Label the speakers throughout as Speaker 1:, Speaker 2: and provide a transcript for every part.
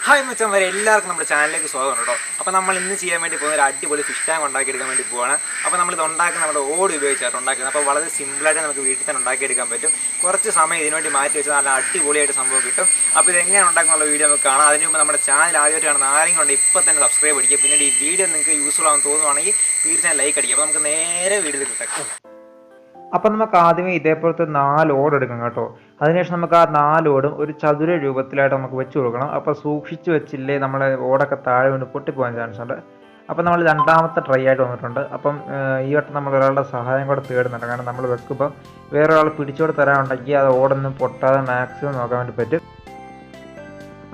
Speaker 1: Hi മച്ചാൻ വരെ എല്ലാവർക്കും നമ്മുടെ ചാനലിലേക്ക് സ്വാഗതം കേട്ടോ. അപ്പോൾ നമ്മൾ ഇന്ന് ചെയ്യാൻ വേണ്ടി പോകുന്ന ഒരു അടിപൊളി ഫിഷ് ടാങ്ക് ഉണ്ടാക്കിയെടുക്കാൻ വേണ്ടി പോവാണ്. അപ്പോൾ നമ്മളിത് ഉണ്ടാക്കുന്ന നമ്മുടെ ഓട് ഉപയോഗിച്ചാണ് ഉണ്ടാക്കുന്നത്. അപ്പോൾ വളരെ സിമ്പിളായിട്ട് നമുക്ക് വീട്ടിൽ തന്നെ ഉണ്ടാക്കിയെടുക്കാൻ പറ്റും. കുറച്ച് സമയം ഇതിനുവേണ്ടി മാറ്റി വെച്ചാൽ നല്ല അടിപൊളിയായിട്ട് സംഭവം കിട്ടും. അപ്പോൾ ഇത് എങ്ങനെ ഉണ്ടാക്കുന്ന വീഡിയോ നമുക്ക് കാണാം. അതിന് മുമ്പ് നമ്മുടെ ചാനൽ ആദ്യമായിട്ട് കാണുന്ന ആരെങ്കിലും ഉണ്ട് ഇപ്പോൾ തന്നെ സബ്സ്ക്രൈബ് അടിക്കുക. പിന്നീട് ഈ വീഡിയോ നിങ്ങൾക്ക് യൂസ്ഫുൾ ആണെന്ന് തോന്നുവാണെങ്കിൽ തീർച്ചയായും ലൈക്ക് അടിക്കുക. അപ്പോൾ നമുക്ക് നേരെ വീഡിയോയിൽ കിട്ടാം.
Speaker 2: അപ്പം നമുക്ക് ആദ്യമേ ഇതേപോലത്തെ 4 ഓട് എടുക്കണം കേട്ടോ. അതിനുശേഷം നമുക്ക് ആ 4 ഓടും ഒരു ചതുര രൂപത്തിലായിട്ട് നമുക്ക് വെച്ച് കൊടുക്കണം. അപ്പോൾ സൂക്ഷിച്ച് വെച്ചില്ലേ നമ്മളെ ഓടൊക്കെ താഴെ കൊണ്ട് പൊട്ടിപ്പോകാൻ ചാൻസ് ഉണ്ട്. അപ്പം നമ്മൾ രണ്ടാമത്തെ ട്രൈ ആയിട്ട് വന്നിട്ടുണ്ട്. അപ്പം ഈ വട്ടം നമ്മൾ ഒരാളുടെ സഹായം കൂടെ തേടുന്നുണ്ട്. കാരണം നമ്മൾ വെക്കുമ്പോൾ വേറെ ഒരാൾ പിടിച്ചോട് തരാനുണ്ടെങ്കിൽ അത് ഓടൊന്നും പൊട്ടാതെ മാക്സിമം നോക്കാൻ വേണ്ടി പറ്റും.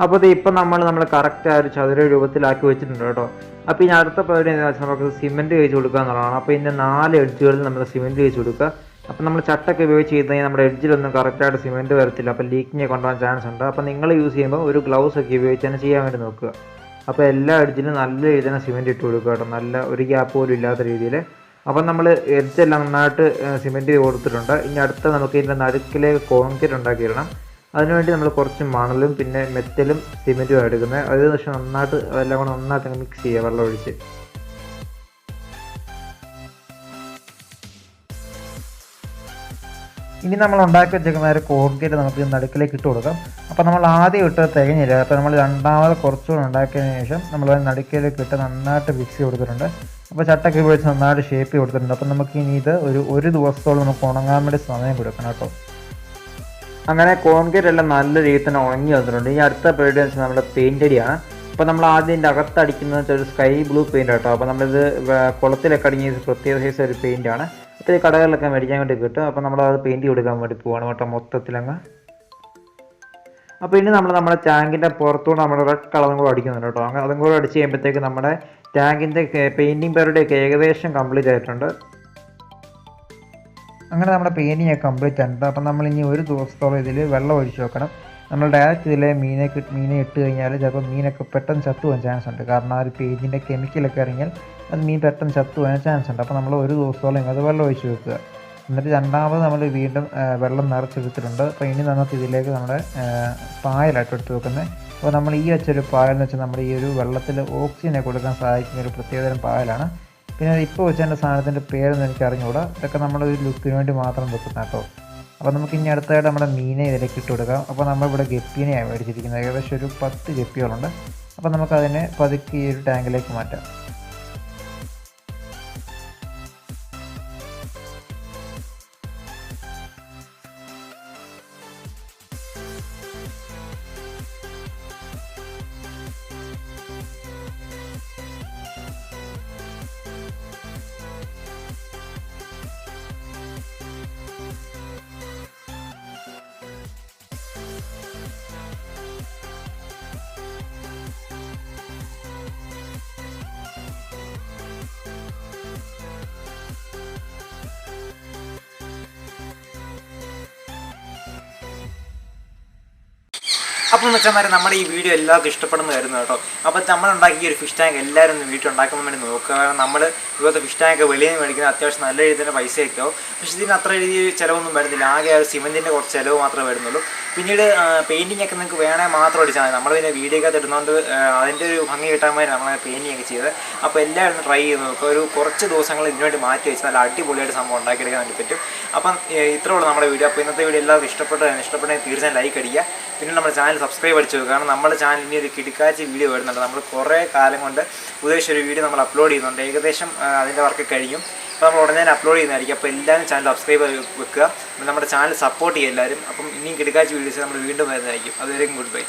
Speaker 2: അപ്പോൾ ഇത് ഇപ്പം നമ്മൾ കറക്റ്റ് ആ ഒരു ചതുര രൂപത്തിലാക്കി വെച്ചിട്ടുണ്ട് കേട്ടോ. അപ്പോൾ ഇനി അടുത്ത പരിപാടി എന്താണെന്ന് വെച്ചാൽ നമുക്ക് സിമെൻറ്റ് തേച്ച് കൊടുക്കുക എന്നുള്ളതാണ്. അപ്പോൾ ഇതിൻ്റെ 4 എഡ്ജുകളിൽ നമ്മൾ സിമെൻറ്റ് തേച്ച് കൊടുക്കുക. അപ്പോൾ നമ്മൾ ചട്ടൊക്കെ ഉപയോഗിച്ച് ചെയ്ത് കഴിഞ്ഞാൽ നമ്മുടെ എഡ്ജിലൊന്നും കറക്റ്റായിട്ട് സിമെൻറ്റ് വരത്തില്ല. അപ്പോൾ ലീക്കിങ് കൊണ്ടുപോകാൻ ചാൻസ് ഉണ്ട്. അപ്പോൾ നിങ്ങൾ യൂസ് ചെയ്യുമ്പോൾ ഒരു ഗ്ലൗസ് ഒക്കെ ഉപയോഗിച്ച് തന്നെ ചെയ്യാൻ വേണ്ടി നോക്കുക. അപ്പോൾ എല്ലാ എഡ്ജിലും നല്ല രീതിയിൽ തന്നെ സിമെൻറ്റ് ഇട്ട് കൊടുക്കുക കേട്ടോ, നല്ല ഒരു ഗ്യാപ്പ് പോലും ഇല്ലാത്ത രീതിയിൽ. അപ്പം നമ്മൾ എഡ്ജെല്ലാം നന്നായിട്ട് സിമെൻറ്റ് കൊടുത്തിട്ടുണ്ട്. ഇനി അടുത്ത നമുക്ക് ഇതിൻ്റെ നടുക്കിലേക്ക് കോൺക്രീറ്റ് ഉണ്ടാക്കിയിടണം. അതിനുവേണ്ടി നമ്മൾ കുറച്ച് മണലും പിന്നെ മെറ്റലും സിമെൻറ്റും എടുക്കുന്നത്. അതിനുശേഷം നന്നായിട്ട് അതെല്ലാം കൂടെ നന്നായിട്ട് മിക്സ് ചെയ്യുക വെള്ളം ഒഴിച്ച്. ഇനി നമ്മൾ ഉണ്ടാക്കി വെച്ചേക്കുന്ന ഒരു കോൺക്രീറ്റ് നമുക്ക് നടുക്കിലേക്ക് ഇട്ട് കൊടുക്കാം. അപ്പോൾ നമ്മൾ ആദ്യം ഇട്ട് തികഞ്ഞില്ല. അപ്പോൾ നമ്മൾ രണ്ടാമത് കുറച്ചുകൂടെ ഉണ്ടാക്കിയതിന് ശേഷം നമ്മൾ നടുക്കിലേക്ക് ഇട്ട് നന്നായിട്ട് മിക്സ് ചെയ്ത് കൊടുത്തിട്ടുണ്ട്. അപ്പോൾ ചട്ടൊക്കെ ഉപയോഗിച്ച് നന്നായിട്ട് ഷേപ്പ് കൊടുത്തിട്ടുണ്ട്. അപ്പോൾ നമുക്ക് ഇനി ഇത് ഒരു ദിവസത്തോളം നമുക്ക് ഉണങ്ങാൻ വേണ്ടി സമയം കൊടുക്കണം കേട്ടോ. അങ്ങനെ കോൺക്രീറ്റ് എല്ലാം നല്ല രീതിയിൽ തന്നെ ഉണങ്ങി വന്നിട്ടുണ്ട്. ഈ അടുത്ത പരിപാടി എന്ന് വെച്ചാൽ നമ്മുടെ പെയിൻ്റ് അടിയാണ്. അപ്പോൾ നമ്മൾ ആദ്യം ഇതിൻ്റെ അകത്തടിക്കുന്നത് വെച്ചാൽ ഒരു സ്കൈ ബ്ലൂ പെയിൻ്റ് കേട്ടോ. അപ്പോൾ നമ്മളിത് കുളത്തിലൊക്കെ അടിങ്ങിയ പ്രത്യേക സൈസ് ഒരു പെയിൻ്റാണ്. അപ്പോൾ ഈ കടകളിലൊക്കെ മേടിക്കാൻ വേണ്ടി കിട്ടും. അപ്പോൾ നമ്മളത് പെയിൻറ്റ് കൊടുക്കാൻ വേണ്ടി പോവാണ് കേട്ടോ മൊത്തത്തിലങ്ങ്. അപ്പോൾ ഇനി നമ്മുടെ ടാങ്കിൻ്റെ പുറത്തുകൂടെ നമ്മുടെ റെഡ് കളറും കൂടെ അടിക്കുന്നുണ്ട് കേട്ടോ. അങ്ങനെ അതും കൂടെ അടിച്ച് കഴിയുമ്പോഴത്തേക്ക് നമ്മുടെ ടാങ്കിൻ്റെ പെയിൻറ്റിങ് പരിപാടിയൊക്കെ ഏകദേശം കംപ്ലീറ്റ് ആയിട്ടുണ്ട്. അങ്ങനെ നമ്മുടെ പെയിൻറ്റിങ് ഒക്കെ കംപ്ലീറ്റ് ആയിട്ടുണ്ട്. അപ്പം നമ്മളിനി ഒരു ദിവസത്തോളം ഇതിൽ വെള്ളം ഒഴിച്ച് വെക്കണം. നമ്മൾ ഡയറക്റ്റ് ഇതിൽ മീനെ ഇട്ട് കഴിഞ്ഞാൽ ചിലപ്പോൾ മീനൊക്കെ പെട്ടെന്ന് ചത്തുപോകാൻ ചാൻസ് ഉണ്ട്. കാരണം ആ ഒരു പെയിൻറ്റിൻ്റെ കെമിക്കലൊക്കെ ഇറങ്ങിയാൽ അത് മീൻ പെട്ടെന്ന് ചത്തുപോകാൻ ചാൻസ് ഉണ്ട്. അപ്പോൾ നമ്മൾ ഒരു ദിവസത്തോളം അത് വെള്ളം ഒഴിച്ച് വെക്കുക. എന്നിട്ട് രണ്ടാമത് നമ്മൾ വീണ്ടും വെള്ളം നിറച്ചെടുത്തിട്ടുണ്ട്. അപ്പോൾ ഇനി നമുക്ക് ഇതിലേക്ക് നമ്മുടെ പായലായിട്ട് എടുത്ത് വെക്കുന്നത്. അപ്പോൾ നമ്മൾ ഈ വെച്ചൊരു പായലെന്ന് വെച്ചാൽ നമ്മുടെ ഈ ഒരു വെള്ളത്തിൽ ഓക്സിജനെ കൊടുക്കാൻ സഹായിക്കുന്ന ഒരു പ്രത്യേകതരം പായലാണ്. പിന്നെ ഇപ്പോൾ വെച്ചതിൻ്റെ സാധനത്തിൻ്റെ പേരൊന്നും എനിക്ക് അറിഞ്ഞുകൂടാ. ഇതൊക്കെ നമ്മളൊരു ലുക്കിന് വേണ്ടി മാത്രം വെക്കുന്ന കേട്ടോ. അപ്പോൾ നമുക്ക് ഇനി അടുത്തായിട്ട് നമ്മുടെ മീനെ ഇതിലേക്ക് ഇട്ട് കൊടുക്കാം. അപ്പോൾ നമ്മളിവിടെ ഗപ്പിനെയാണ് മേടിച്ചിരിക്കുന്നത്. ഏകദേശം ഒരു 10 ഗപ്പികളുണ്ട്. അപ്പോൾ നമുക്കതിനെ പതുക്കെ ഈ ഒരു ടാങ്കിലേക്ക് മാറ്റാം.
Speaker 1: അപ്പോൾ മച്ചാന്മാരെ നമ്മുടെ ഈ വീഡിയോ എല്ലാവർക്കും ഇഷ്ടപ്പെടുന്ന വരുന്നു കേട്ടോ. അപ്പോൾ നമ്മളുണ്ടാക്കിയ ഒരു ഫിഷ് ടാങ്ക് എല്ലാവരും ഒന്ന് വീട്ടിൽ ഉണ്ടാക്കാൻ വേണ്ടി നോക്കുക. കാരണം നമ്മൾ ഇതുപോലത്തെ ഫിഷ് ടാങ്ക് വെളിയിൽ നിന്ന് മേടിക്കുന്നത് അത്യാവശ്യം നല്ല രീതിയിൽ തന്നെ പൈസയൊക്കെ ആവും. പക്ഷേ ഇതിന് അത്ര രീതിയിൽ ചിലവൊന്നും വരുന്നില്ല. ആകെ ആ ഒരു സിമെൻറ്റിൻ്റെ കുറച്ച് ചിലവ് മാത്രമേ വരുന്നുള്ളൂ. പിന്നീട് പെയിൻറ്റിംഗ് ഒക്കെ നിങ്ങൾക്ക് വേണേൽ മാത്രം അടിച്ചാൽ മതി. നമ്മൾ പിന്നെ വീഡിയോക്കകത്ത് ഇടുന്നതുകൊണ്ട് അതിൻ്റെ ഒരു ഭംഗി കിട്ടാൻ വേണ്ടി നമ്മൾ പെയിൻറ്റിംഗ് ഒക്കെ ചെയ്തത്. അപ്പോൾ എല്ലാവരും ഒന്ന് ട്രൈ ചെയ്ത് നോക്കുക. ഒരു കുറച്ച് ദിവസങ്ങൾ ഇതിനുവേണ്ടി മാറ്റി വെച്ച് നല്ല അടിപൊളിയായിട്ട് സംഭവം ഉണ്ടാക്കിയെടുക്കാൻ വേണ്ടി പറ്റും. അപ്പം ഇത്രയുള്ള നമ്മുടെ വീഡിയോ. അപ്പോൾ ഇന്നത്തെ വീഡിയോ എല്ലാവർക്കും ഇഷ്ടപ്പെട്ടെങ്കിൽ തീർച്ചയായും ലൈക്ക് അടിക്കുക. പിന്നെ നമ്മുടെ ചാനൽ സബ്സ്ക്രൈബ് അടിച്ചു വെക്കുക. കാരണം നമ്മുടെ ചാനലിന് ഒരു കിടക്കാച്ചി വീഡിയോ വരുന്നുണ്ട്. നമ്മൾ കുറേ കാലം കൊണ്ട് ഉദ്ദേശിച്ച ഒരു വീഡിയോ നമ്മൾ അപ്ലോഡ് ചെയ്യുന്നുണ്ട്. ഏകദേശം അതിൻ്റെ വർക്ക് കഴിയും. അപ്പോൾ നമ്മൾ ഉടനെ അപ്ലോഡ് ചെയ്യുന്നതായിരിക്കും. അപ്പോൾ എല്ലാവരും ചാനൽ സബ്സ്ക്രൈബ് വെക്കുക. നമ്മുടെ ചാനൽ സപ്പോർട്ട് ചെയ്യുക എല്ലാവരും. അപ്പം ഇനിയും കിടക്കാച്ചി വീഡിയോസ് നമ്മൾ വീണ്ടും വരുന്നതായിരിക്കും. അതുവരെയും ഗുഡ് ബൈ.